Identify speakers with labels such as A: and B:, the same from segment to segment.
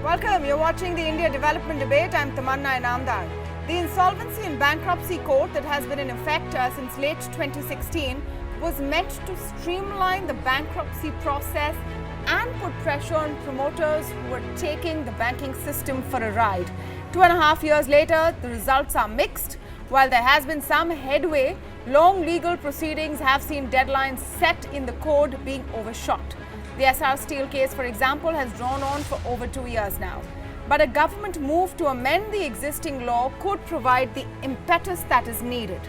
A: Welcome. You're watching the India Development Debate. I'm Tamanna Inamdar. The Insolvency and Bankruptcy Court that has been in effect since late 2016 was meant to streamline the bankruptcy process and put pressure on promoters who were taking the banking system for a ride. 2.5 years later, the results are mixed. While there has been some headway, long legal proceedings have seen deadlines set in the code being overshot. The SR Steel case, for example, has drawn on for over 2 years now. But a government move to amend the existing law could provide the impetus that is needed.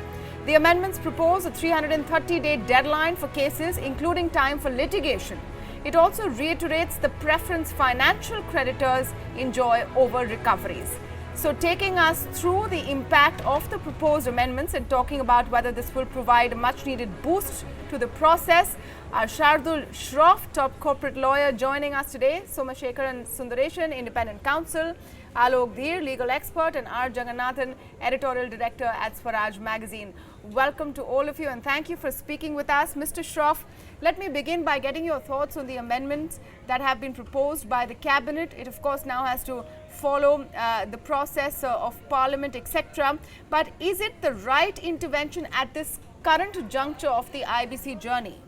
A: The amendments propose a 330-day deadline for cases, including time for litigation. It also reiterates the preference financial creditors enjoy over recoveries. So taking us through the impact of the proposed amendments and talking about whether this will provide a much-needed boost to the process, Shardul Shroff, top corporate lawyer, joining us today, Somashekaran Sundaresan, independent counsel, Alok Dheer, legal expert, and R. Jagannathan, editorial director at Swaraj magazine. Welcome to all of you and thank you for speaking with us. Mr. Shroff, let me begin by getting your thoughts on the amendments that have been proposed by the cabinet. It of course now has to follow the process of parliament, etc. But is it the right intervention at this current juncture of the IBC journey?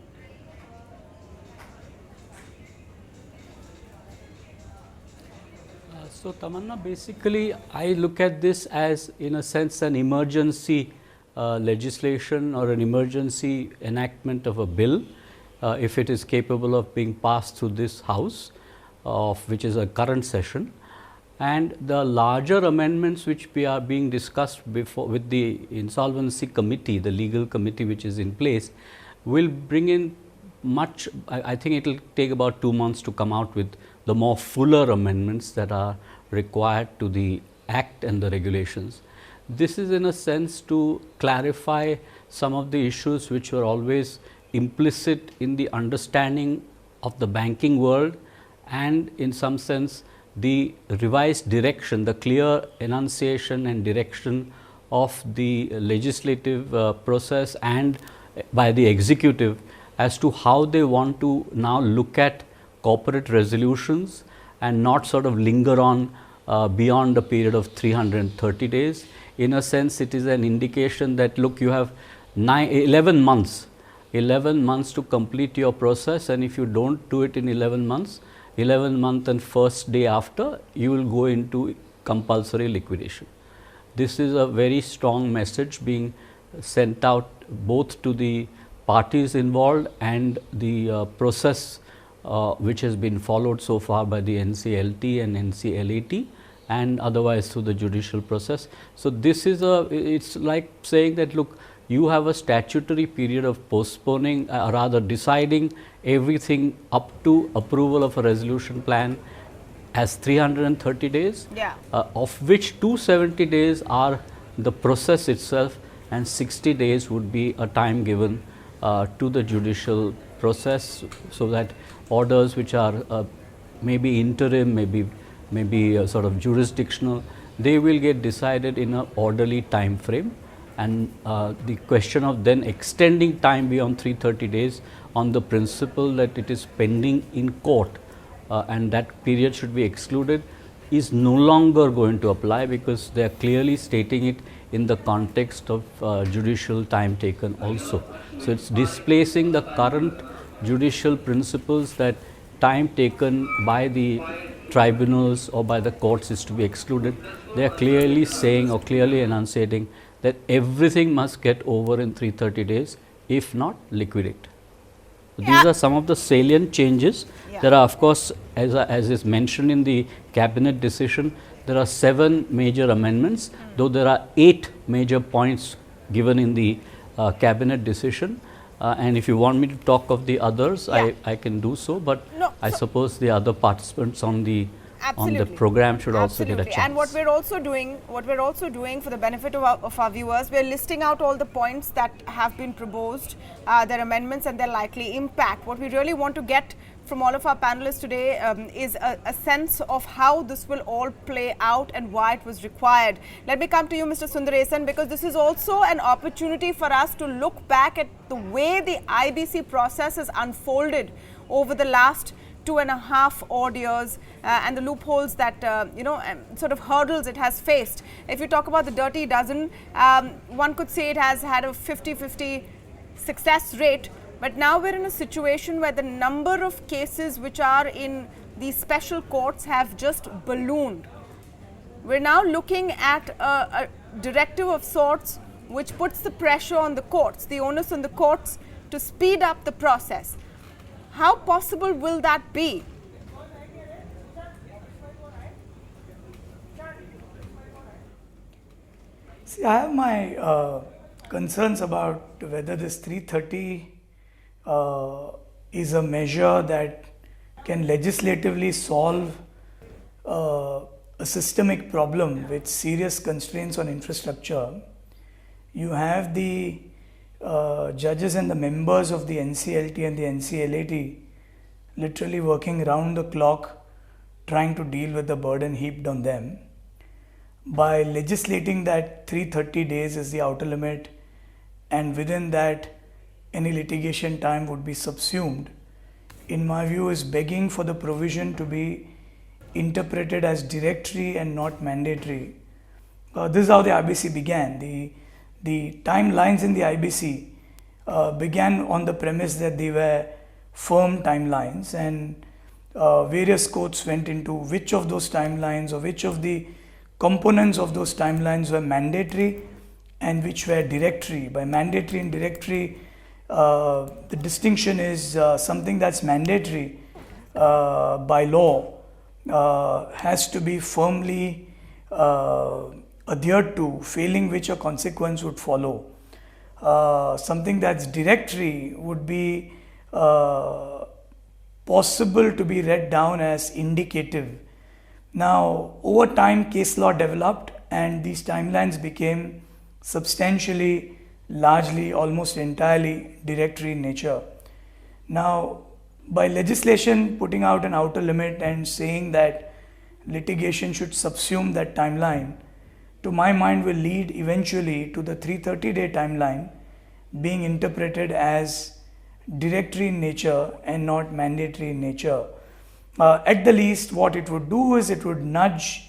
B: So Tamanna, basically I look at this as in a sense an emergency legislation or an emergency enactment of a bill if it is capable of being passed through this house which is a current session, and the larger amendments which are being discussed before with the insolvency committee, the legal committee which is in place, will bring in much. I think it will take about 2 months to come out with the more fuller amendments that are required to the Act and the regulations. This is in a sense to clarify some of the issues which were always implicit in the understanding of the banking world, and in some sense the revised direction, the clear enunciation and direction of the legislative process and by the executive as to how they want to now look at corporate resolutions and not sort of linger on beyond a period of 330 days. In a sense, it is an indication that look, you have 11 months to complete your process, and if you don't do it in 11 months, 11 month and first day after, you will go into compulsory liquidation. This is a very strong message being sent out both to the parties involved and the process which has been followed so far by the NCLT and NCLAT and otherwise through the judicial process. So this is it's like saying that look, you have a statutory period of postponing rather deciding everything up to approval of a resolution plan as 330 days, of which 270 days are the process itself and 60 days would be a time given to the judicial process, so that orders which are maybe interim, maybe sort of jurisdictional, they will get decided in an orderly time frame. And the question of then extending time beyond 330 days on the principle that it is pending in court and that period should be excluded is no longer going to apply, because they are clearly stating it in the context of judicial time taken also. So it's displacing the current judicial principles that time taken by the tribunals or by the courts is to be excluded. They are clearly saying or clearly enunciating that everything must get over in 330 days, if not liquidate. These are some of the salient changes. There are of course, as is mentioned in the cabinet decision, there are 7 major amendments, though there are 8 major points given in the cabinet decision. And if you want me to talk of the others, I can do so, but no, I suppose the other participants on the program should also get a chance.
A: And what we're also doing for the benefit of our viewers, we're listing out all the points that have been proposed, their amendments and their likely impact. What we really want to get from all of our panelists today is a sense of how this will all play out and why it was required. Let me come to you, Mr. Sundaresan, because this is also an opportunity for us to look back at the way the IBC process has unfolded over the last 2.5 odd years and the loopholes that, sort of hurdles it has faced. If you talk about the dirty dozen, one could say it has had a 50-50 success rate, but now we're in a situation where the number of cases which are in these special courts have just ballooned. We're now looking at a directive of sorts which puts the pressure on the courts, the onus on the courts to speed up the process. How possible will that be?
C: See, I have my concerns about whether this 330 is a measure that can legislatively solve a systemic problem with serious constraints on infrastructure. You have the judges and the members of the NCLT and the NCLAT literally working round the clock trying to deal with the burden heaped on them. By legislating that 330 days is the outer limit, and within that any litigation time would be subsumed, in my view is begging for the provision to be interpreted as directory and not mandatory. This is how the IBC began. The timelines in the IBC began on the premise that they were firm timelines, and various courts went into which of those timelines or which of the components of those timelines were mandatory and which were directory. By mandatory and directory, the distinction is something that's mandatory by law has to be firmly adhered to, failing which a consequence would follow. Something that's directory would be possible to be read down as indicative. Now, over time, case law developed and these timelines became substantially, largely, almost entirely directory in nature. Now, by legislation putting out an outer limit and saying that litigation should subsume that timeline, to my mind will lead eventually to the 330-day timeline being interpreted as directory in nature and not mandatory in nature. At the least, what it would do is it would nudge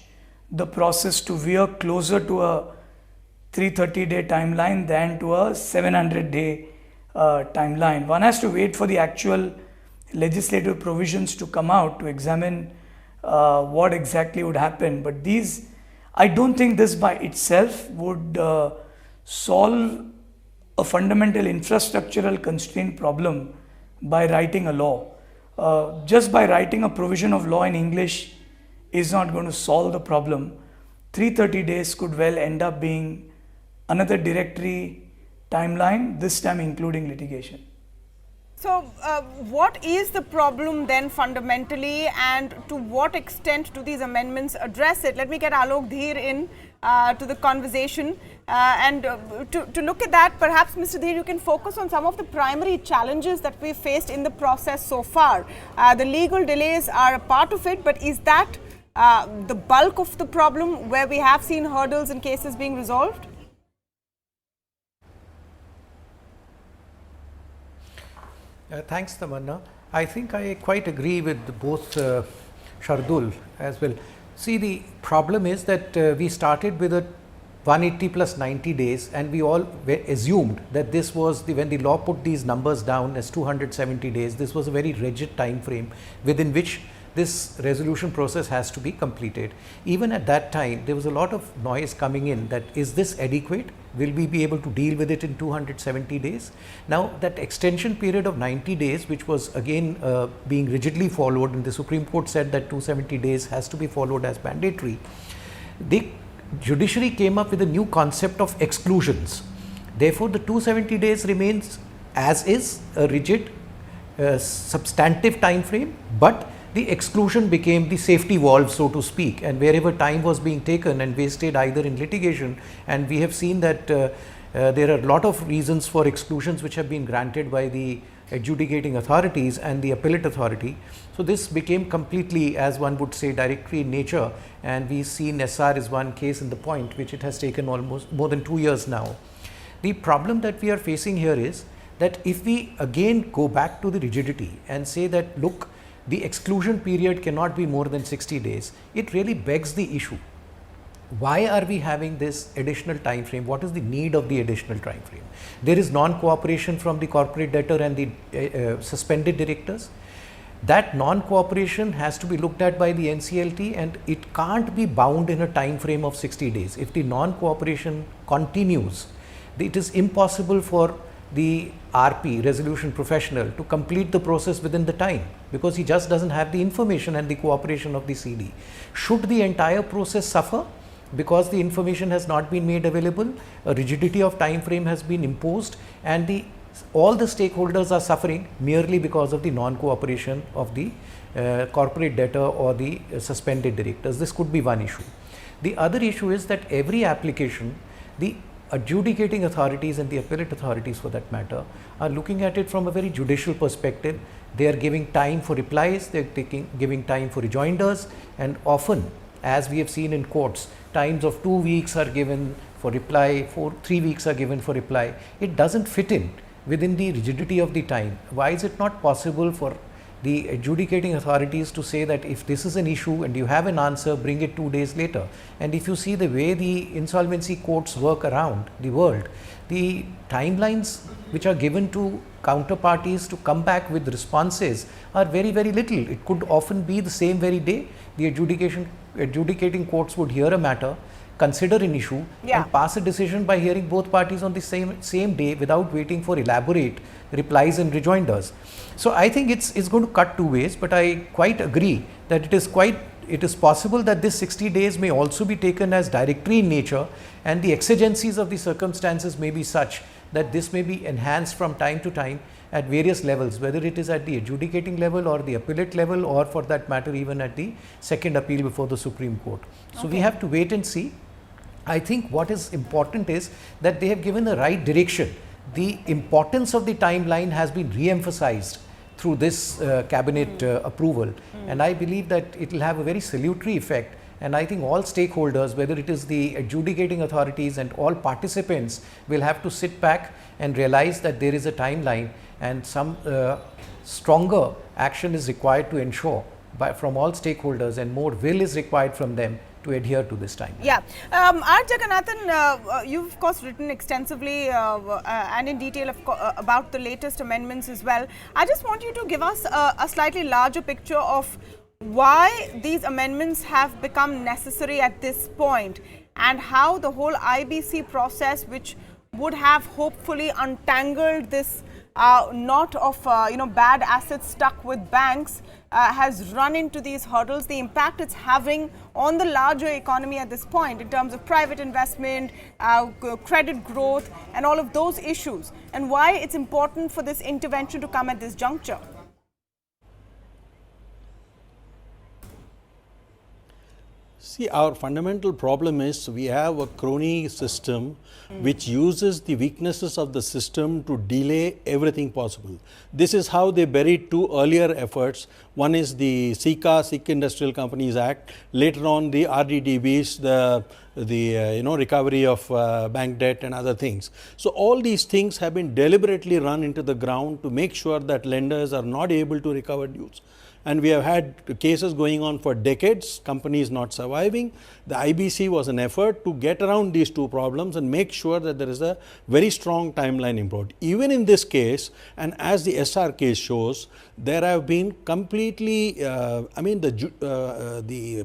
C: the process to veer closer to a 330-day timeline than to a 700-day timeline. One has to wait for the actual legislative provisions to come out to examine what exactly would happen. But I don't think this by itself would solve a fundamental infrastructural constraint problem by writing a law. Just by writing a provision of law in English is not going to solve the problem. 330 days could well end up being another directory timeline, this time including litigation.
A: So, what is the problem then fundamentally, and to what extent do these amendments address it? Let me get Alok Dheer in to the conversation, and to look at that, perhaps Mr. Dheer, you can focus on some of the primary challenges that we've faced in the process so far. The legal delays are a part of it, but is that the bulk of the problem where we have seen hurdles in cases being resolved?
D: Thanks, Tamanna. I think I quite agree with both Shardul as well. See, the problem is that we started with a 180 plus 90 days, and we all assumed that this was when the law put these numbers down as 270 days, this was a very rigid time frame within which this resolution process has to be completed. Even at that time, there was a lot of noise coming in that is this adequate? Will we be able to deal with it in 270 days? Now, that extension period of 90 days, which was again being rigidly followed, and the Supreme Court said that 270 days has to be followed as mandatory, the judiciary came up with a new concept of exclusions. Therefore, the 270 days remains as is, a rigid substantive time frame, but the exclusion became the safety valve, so to speak, and wherever time was being taken and wasted either in litigation, and we have seen that there are a lot of reasons for exclusions which have been granted by the adjudicating authorities and the appellate authority. So, this became completely, as one would say, directory in nature, and we see SR is one case in the point which it has taken almost more than 2 years now. The problem that we are facing here is that if we again go back to the rigidity and say that, look, the exclusion period cannot be more than 60 days, it really begs the issue. Why are we having this additional time frame? What is the need of the additional time frame? There is non-cooperation from the corporate debtor and the suspended directors. That non-cooperation has to be looked at by the NCLT, and it can't be bound in a time frame of 60 days. If the non-cooperation continues, it is impossible for the RP, resolution professional, to complete the process within the time, because he just doesn't have the information and the cooperation of the CD. Should the entire process suffer because the information has not been made available, a rigidity of time frame has been imposed, and all the stakeholders are suffering merely because of the non-cooperation of the corporate debtor or the suspended directors. This could be one issue. The other issue is that every application, the adjudicating authorities and the appellate authorities for that matter, are looking at it from a very judicial perspective. They are giving time for replies, they are giving time for rejoinders, and often, as we have seen in courts, times of 2 weeks are given for reply, 3 weeks are given for reply. It doesn't fit in within the rigidity of the time. Why is it not possible for the adjudicating authorities to say that if this is an issue and you have an answer, bring it 2 days later? And if you see the way the insolvency courts work around the world, the timelines which are given to counterparties to come back with responses are very, very little. It could often be the same very day. The adjudicating courts would hear a matter, consider an issue, and pass a decision by hearing both parties on the same day without waiting for elaborate replies and rejoinders. So I think it's going to cut two ways, but I quite agree that it is possible that this 60 days may also be taken as directory in nature, and the exigencies of the circumstances may be such that this may be enhanced from time to time at various levels, whether it is at the adjudicating level or the appellate level, or for that matter even at the second appeal before the Supreme Court. So we have to wait and see. I think what is important is that they have given the right direction. The importance of the timeline has been re-emphasized through this cabinet approval, and I believe that it will have a very salutary effect. And I think all stakeholders, whether it is the adjudicating authorities and all participants, will have to sit back and realize that there is a timeline, and some stronger action is required to ensure from all stakeholders, and more will is required from them to adhere to this time.
A: Yeah. R. Jagannathan, you've of course written extensively and in detail about the latest amendments as well. I just want you to give us a slightly larger picture of why these amendments have become necessary at this point, and how the whole IBC process, which would have hopefully untangled this knot of bad assets stuck with banks, has run into these hurdles, the impact it's having on the larger economy at this point in terms of private investment, credit growth, and all of those issues, and why it's important for this intervention to come at this juncture.
E: See, our fundamental problem is we have a crony system which uses the weaknesses of the system to delay everything possible. This is how they buried two earlier efforts. One is the SICA, Sikh Industrial Companies Act, later on the RDDBs, the recovery of bank debt and other things. So all these things have been deliberately run into the ground to make sure that lenders are not able to recover dues. And we have had cases going on for decades, companies not surviving. The IBC was an effort to get around these two problems and make sure that there is a very strong timeline improved. Even in this case, and as the SR case shows, there have been completely, the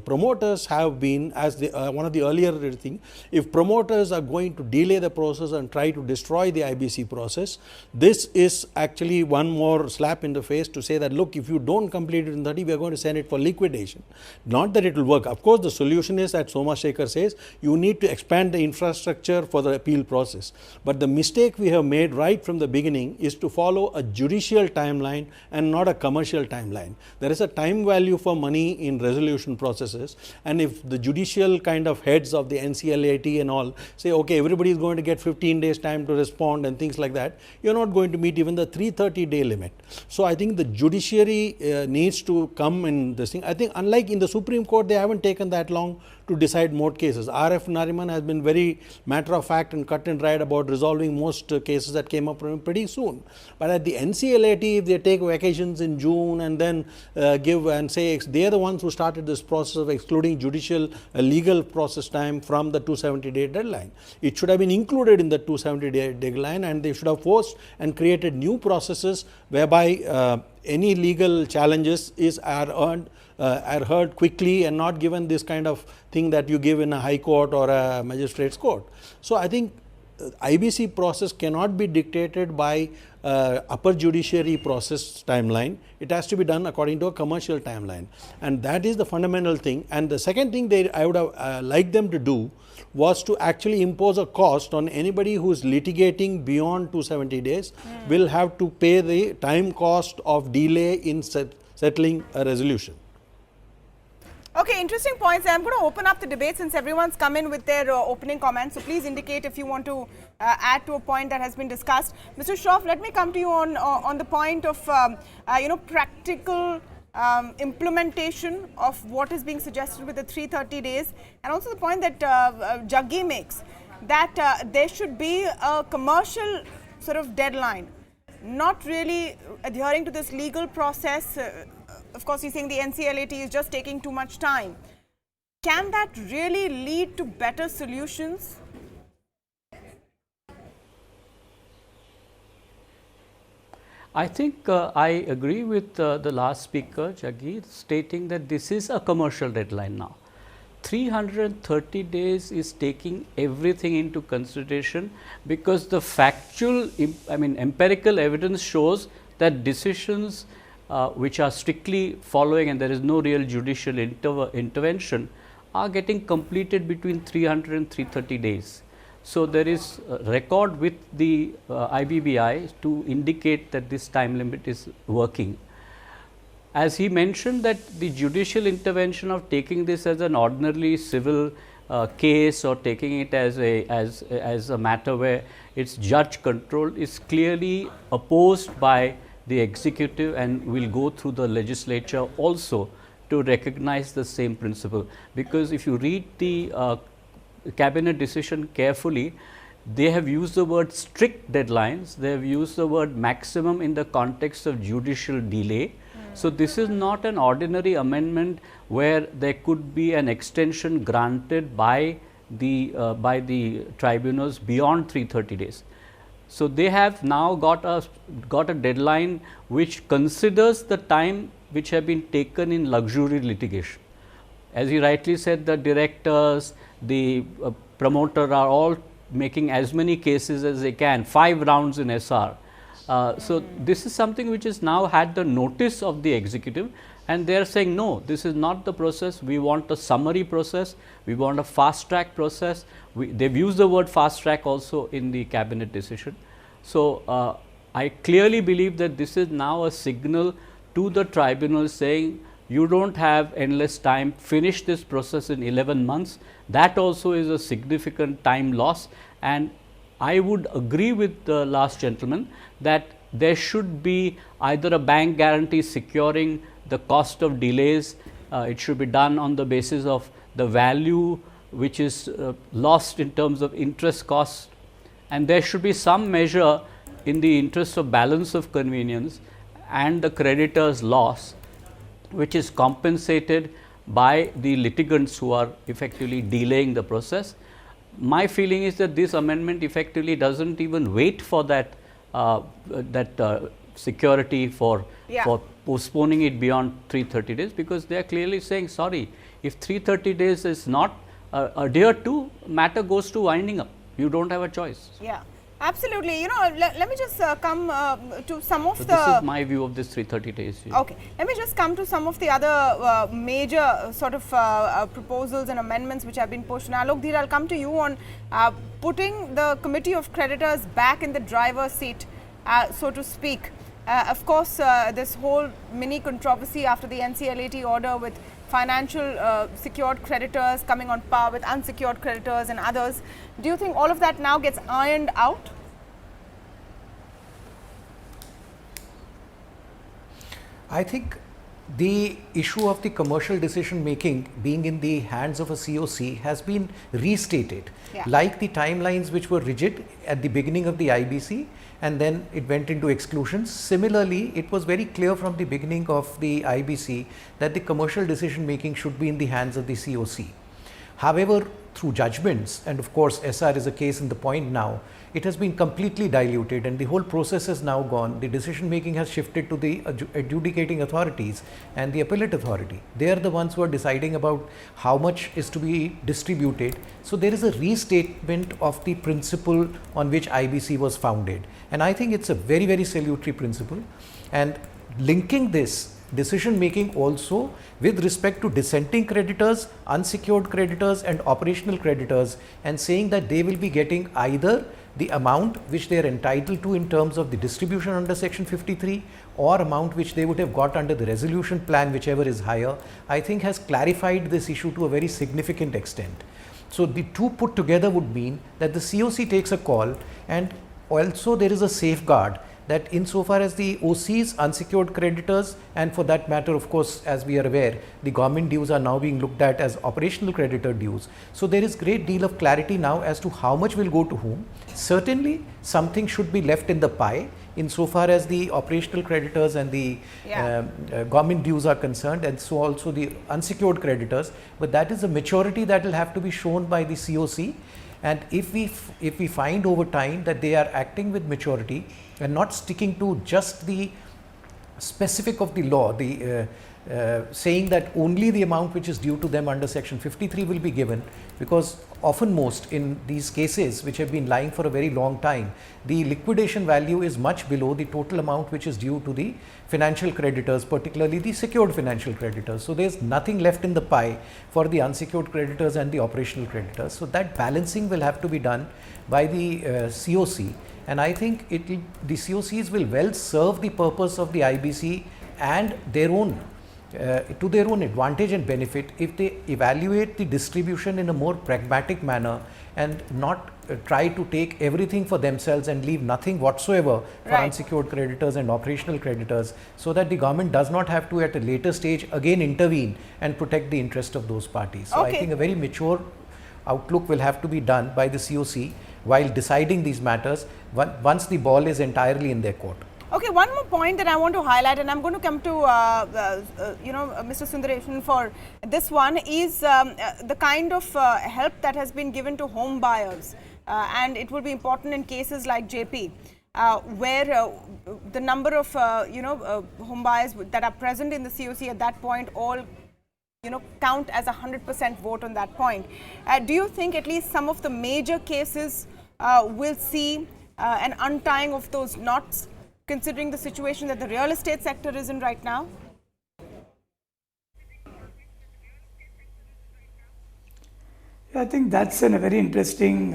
E: promoters have been, as one of the earlier thing, if promoters are going to delay the process and try to destroy the IBC process, this is actually one more slap in the face to say that, look, if you don't complete it in 30, we are going to send it for liquidation. Not that it will work. Of course, the solution is, that Soma Shekhar says, you need to expand the infrastructure for the appeal process. But the mistake we have made right from the beginning is to follow a judicial timeline and not a commercial timeline. There is a time value for money in resolution processes, and if the judicial kind of heads of the NCLAT and all say, okay, everybody is going to get 15 days time to respond and things like that, you're not going to meet even the 330-day limit. So I think the judiciary needs to come in this thing. I think unlike in the Supreme Court, they haven't taken that long to decide more cases. R.F. Nariman has been very matter of fact and cut and dried about resolving most cases that came up pretty soon. But at the NCLAT, if they take vacations in June and then give and say they are the ones who started this process of excluding judicial legal process time from the 270-day deadline. It should have been included in the 270-day deadline, and they should have forced and created new processes whereby any legal challenges are heard quickly and not given this kind of thing that you give in a high court or a magistrate's court. So, I think IBC process cannot be dictated by upper judiciary process timeline. It has to be done according to a commercial timeline, and that is the fundamental thing. And the second thing I would have liked them to do was to actually impose a cost on anybody who is litigating beyond 270 days will have to pay the time cost of delay in settling a resolution.
A: Okay, interesting points. I'm going to open up the debate since everyone's come in with their opening comments. So please indicate if you want to add to a point that has been discussed. Mr. Shroff, let me come to you on the point of practical implementation of what is being suggested with the 330 days, and also the point that Jaggi makes that there should be a commercial sort of deadline, not really adhering to this legal process. Of course, he's saying the NCLAT is just taking too much time. Can that really lead to better solutions?
B: I think I agree with the last speaker, Jaggi, stating that this is a commercial deadline now. 330 days is taking everything into consideration, because the factual, empirical evidence shows that decisions which are strictly following and there is no real judicial intervention are getting completed between 300 and 330 days. So, there is a record with the IBBI to indicate that this time limit is working. As he mentioned, that the judicial intervention of taking this as an ordinarily civil case or taking it as a matter where it's judge controlled is clearly opposed by the executive, and will go through the legislature also to recognize the same principle. Because if you read the cabinet decision carefully, they have used the word strict deadlines, they have used the word maximum in the context of judicial delay. So, this is not an ordinary amendment where there could be an extension granted by the tribunals beyond 330 days. So, they have now got a deadline which considers the time which have been taken in luxury litigation. As he rightly said, the directors, the promoter are all making as many cases as they can, 5 rounds in SR. So, this is something which has now had the notice of the executive, and they are saying no, this is not the process, we want a summary process, we want a fast track process. They have used the word fast track also in the cabinet decision. So, I clearly believe that this is now a signal to the tribunal saying you do not have endless time, finish this process in 11 months. That also is a significant time loss, and I would agree with the last gentleman that there should be either a bank guarantee securing the cost of delays. It should be done on the basis of the value which is lost in terms of interest costs, and there should be some measure in the interest of balance of convenience and the creditor's loss, which is compensated by the litigants who are effectively delaying the process. My feeling is that this amendment effectively does not even wait for that security for postponing it beyond 330 days, because they are clearly saying sorry, if 330 days is not adhered to, matter goes to winding up. You do not have a choice.
A: Yeah, absolutely. Let me just come to some of
B: This is my view of this 330 days.
A: Okay, let me just come to some of the other major sort of proposals and amendments which have been pushed. Now, Alok Dheer, I'll come to you on putting the committee of creditors back in the driver's seat, so to speak. Of course, this whole mini controversy after the NCLAT order with financial secured creditors coming on par with unsecured creditors and others. Do you think all of that now gets ironed out?
D: I think the issue of the commercial decision making being in the hands of a COC has been restated, like the timelines which were rigid at the beginning of the IBC and then it went into exclusions. Similarly, it was very clear from the beginning of the IBC that the commercial decision making should be in the hands of the COC. However, through judgments, and of course SR is a case in the point now, it has been completely diluted and the whole process is now gone. The decision making has shifted to the adjudicating authorities and the appellate authority. They are the ones who are deciding about how much is to be distributed. So there is a restatement of the principle on which IBC was founded, and I think it's a very, very salutary principle. And linking this decision making also with respect to dissenting creditors, unsecured creditors and operational creditors, and saying that they will be getting either the amount which they are entitled to in terms of the distribution under section 53 or amount which they would have got under the resolution plan, whichever is higher, I think has clarified this issue to a very significant extent. So the two put together would mean that the COC takes a call, and also there is a safeguard that insofar as the OCs, unsecured creditors, and for that matter, of course, as we are aware, the government dues are now being looked at as operational creditor dues. So there is great deal of clarity now as to how much will go to whom. Certainly, something should be left in the pie insofar as the operational creditors and the government dues are concerned, and so also the unsecured creditors. But that is a maturity that will have to be shown by the COC. And if we find over time that they are acting with maturity and not sticking to just the specific of the law, the saying that only the amount which is due to them under section 53 will be given, because often most in these cases which have been lying for a very long time, the liquidation value is much below the total amount which is due to the financial creditors, particularly the secured financial creditors. So there is nothing left in the pie for the unsecured creditors and the operational creditors. So that balancing will have to be done by the COC, and I think the COCs will well serve the purpose of the IBC and their own to their own advantage and benefit if they evaluate the distribution in a more pragmatic manner and not try to take everything for themselves and leave nothing whatsoever for unsecured creditors and operational creditors, so that the government does not have to at a later stage again intervene and protect the interest of those parties. So I think a very mature outlook will have to be done by the COC while deciding these matters once the ball is entirely in their court.
A: Okay, one more point that I want to highlight, and I'm going to come to Mr. Sundaresan for this one, is the kind of help that has been given to home buyers, and it will be important in cases like JP, where the number of home buyers that are present in the COC at that point all count as 100% vote on that point. Do you think at least some of the major cases will see an untying of those knots, considering the situation that the real estate sector is in right now?
C: I think that's a very interesting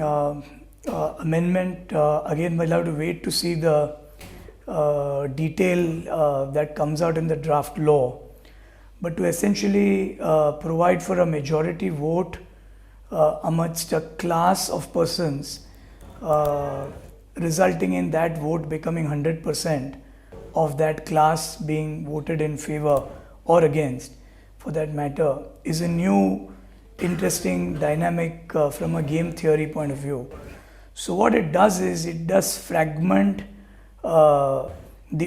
C: amendment. Again, we'll have to wait to see the detail that comes out in the draft law. But to essentially provide for a majority vote amongst a class of persons, resulting in that vote becoming 100% of that class being voted in favor or against, for that matter, is a new interesting dynamic from a game theory point of view. So what it does is it does fragment the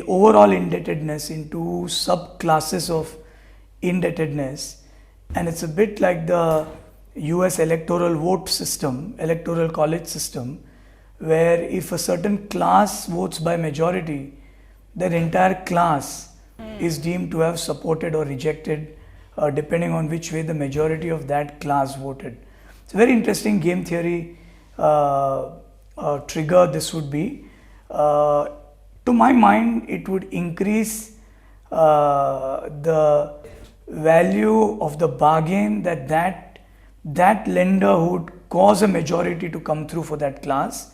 C: overall indebtedness into subclasses of indebtedness, and it's a bit like the US electoral vote system, electoral college system, where if a certain class votes by majority, their entire class is deemed to have supported or rejected depending on which way the majority of that class voted. It's a very interesting game theory trigger this would be. To my mind, it would increase the value of the bargain that lender would cause a majority to come through for that class,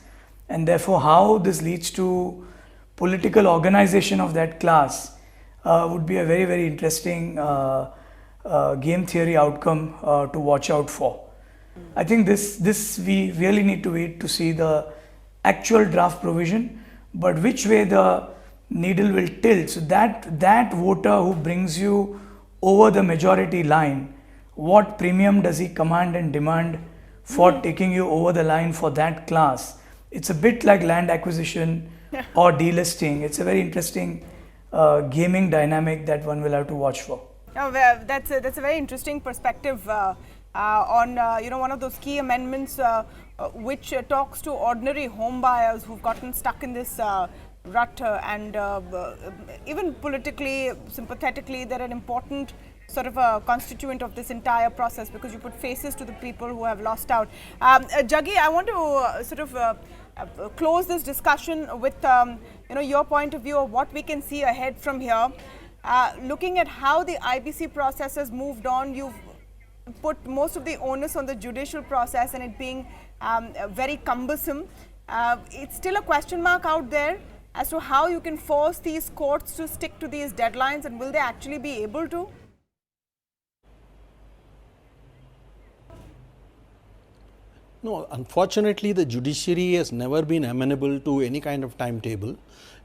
C: and therefore how this leads to political organization of that class would be a very, very interesting game theory outcome to watch out for. I think this we really need to wait to see the actual draft provision, but which way the needle will tilt. So that voter who brings you over the majority line, what premium does he command and demand for taking you over the line for that class? It's a bit like land acquisition or delisting. It's a very interesting gaming dynamic that one will have to watch for.
A: Oh, well, that's a very interesting perspective on one of those key amendments which talks to ordinary home buyers who've gotten stuck in this rut and even politically, sympathetically, they're an important sort of a constituent of this entire process because you put faces to the people who have lost out. Jaggi, I want to sort of close this discussion with your point of view of what we can see ahead from here. Looking at how the IBC process has moved on, you've put most of the onus on the judicial process and it being very cumbersome. It's still a question mark out there as to how you can force these courts to stick to these deadlines, and will they actually be able to?
E: No, unfortunately, the judiciary has never been amenable to any kind of timetable.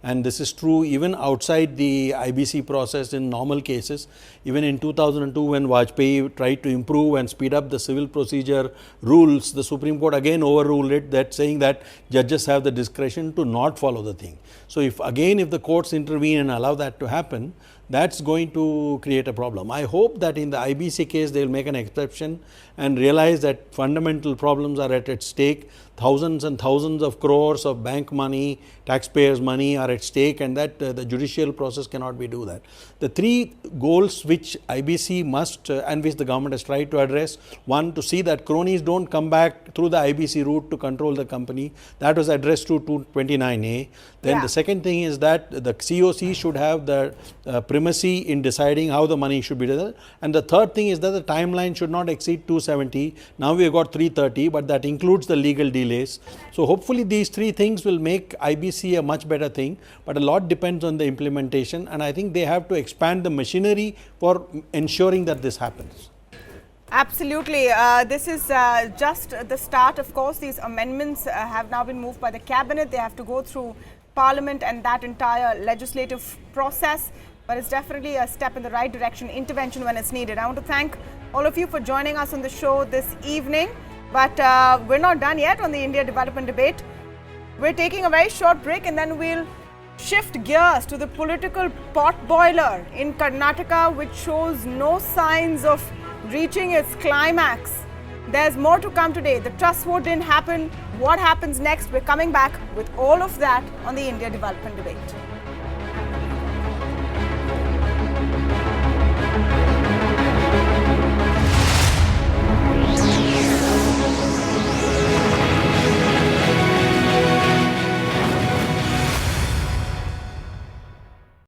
E: And this is true even outside the IBC process in normal cases. Even in 2002, when Vajpayee tried to improve and speed up the civil procedure rules, the Supreme Court again overruled it, that saying that judges have the discretion to not follow the thing. So if the courts intervene and allow that to happen, that's going to create a problem. I hope that in the IBC case, they will make an exception and realize that fundamental problems are at stake. Thousands and thousands of crores of bank money, taxpayers' money are at stake, and that the judicial process cannot be do that. The three goals which IBC must and which the government has tried to address: one, to see that cronies don't come back through the IBC route to control the company. That was addressed to 229A. Then the second thing is that the COC should have the primacy in deciding how the money should be done. And the third thing is that the timeline should not exceed 270. Now we have got 330, but that includes the legal delays. So hopefully these three things will make IBC a much better thing, but a lot depends on the implementation, and I think they have to expand the machinery for ensuring that this happens.
A: Absolutely. This is just the start. Of course, these amendments have now been moved by the cabinet. They have to go through Parliament and that entire legislative process, but it's definitely a step in the right direction, intervention when it's needed. I want to thank all of you for joining us on the show this evening, but we're not done yet on the India Development Debate. We're taking a very short break and then we'll shift gears to the political potboiler in Karnataka, which shows no signs of reaching its climax. There's more to come today. The trust vote didn't happen. What happens next? We're coming back with all of that on the India Development Debate.